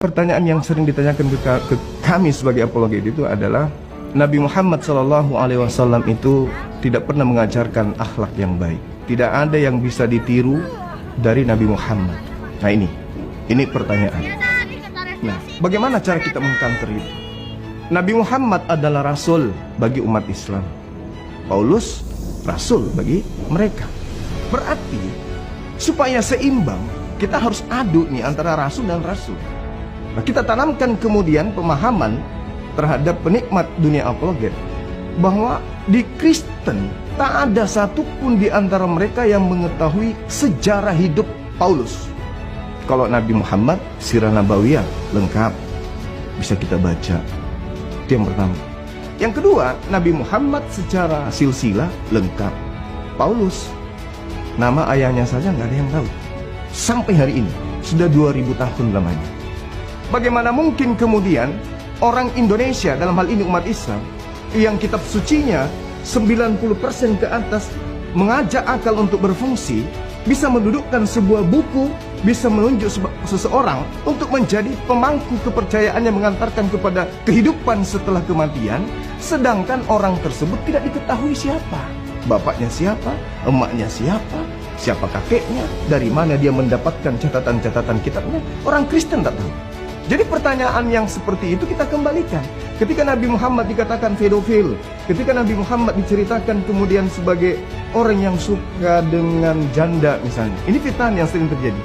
Pertanyaan yang sering ditanyakan ke kami sebagai apologet itu adalah Nabi Muhammad SAW itu tidak pernah mengajarkan akhlak yang baik. Tidak ada yang bisa ditiru dari Nabi Muhammad. Nah ini pertanyaan. Nah, bagaimana cara kita mengcounter itu? Nabi Muhammad adalah rasul bagi umat Islam. Paulus rasul bagi mereka. Berarti supaya seimbang kita harus adu nih antara rasul dan rasul. Nah, kita tanamkan kemudian pemahaman terhadap penikmat dunia apologet bahwa di Kristen tak ada satupun di antara mereka yang mengetahui sejarah hidup Paulus. Kalau Nabi Muhammad, sirah nabawiyah lengkap, bisa kita baca. Itu yang pertama. Yang kedua, Nabi Muhammad secara silsilah lengkap. Paulus, nama ayahnya saja nggak ada yang tahu. Sampai hari ini, sudah 2000 tahun lamanya. Bagaimana mungkin kemudian orang Indonesia, dalam hal ini umat Islam, yang kitab sucinya 90% ke atas mengajak akal untuk berfungsi, bisa mendudukkan sebuah buku, bisa menunjuk seseorang untuk menjadi pemangku kepercayaan yang mengantarkan kepada kehidupan setelah kematian, sedangkan orang tersebut tidak diketahui siapa. Bapaknya siapa, emaknya siapa, siapa kakeknya, dari mana dia mendapatkan catatan-catatan kitabnya, orang Kristen tak tahu. Jadi pertanyaan yang seperti itu kita kembalikan. Ketika Nabi Muhammad dikatakan pedofil, ketika Nabi Muhammad diceritakan kemudian sebagai orang yang suka dengan janda misalnya, ini fitnah yang sering terjadi.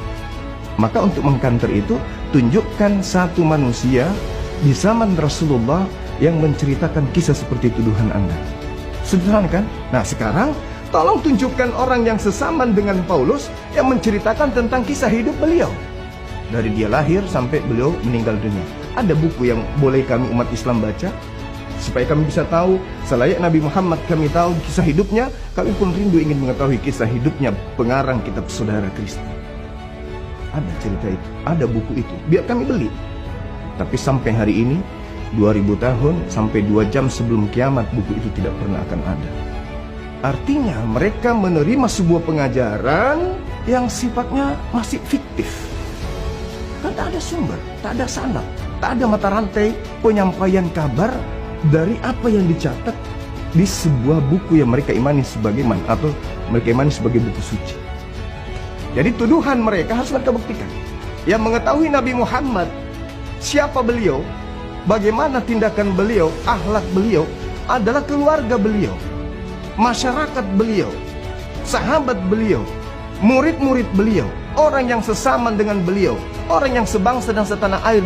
Maka untuk mengcounter itu, tunjukkan satu manusia di zaman Rasulullah yang menceritakan kisah seperti tuduhan Anda. Sederhana kan? Nah sekarang tolong tunjukkan orang yang sesaman dengan Paulus yang menceritakan tentang kisah hidup beliau. Dari dia lahir sampai beliau meninggal dunia. Ada buku yang boleh kami umat Islam baca supaya kami bisa tahu selayak Nabi Muhammad kami tahu kisah hidupnya, kami pun rindu ingin mengetahui kisah hidupnya pengarang kitab Saudara Kristen. Ada cerita itu, ada buku itu, biar kami beli. Tapi sampai hari ini 2000 tahun sampai 2 jam sebelum kiamat buku itu tidak pernah akan ada. Artinya mereka menerima sebuah pengajaran yang sifatnya masih fiktif. Kan tak ada sumber, tak ada sanad, tak ada mata rantai penyampaian kabar dari apa yang dicatat di sebuah buku yang mereka imani sebagai atau mereka imani sebagai buku suci. Jadi tuduhan mereka harus mereka buktikan. Yang mengetahui Nabi Muhammad, siapa beliau, bagaimana tindakan beliau, akhlak beliau, adalah keluarga beliau, masyarakat beliau, sahabat beliau, murid-murid beliau, orang yang sesaman dengan beliau, orang yang sebangsa dan setanah air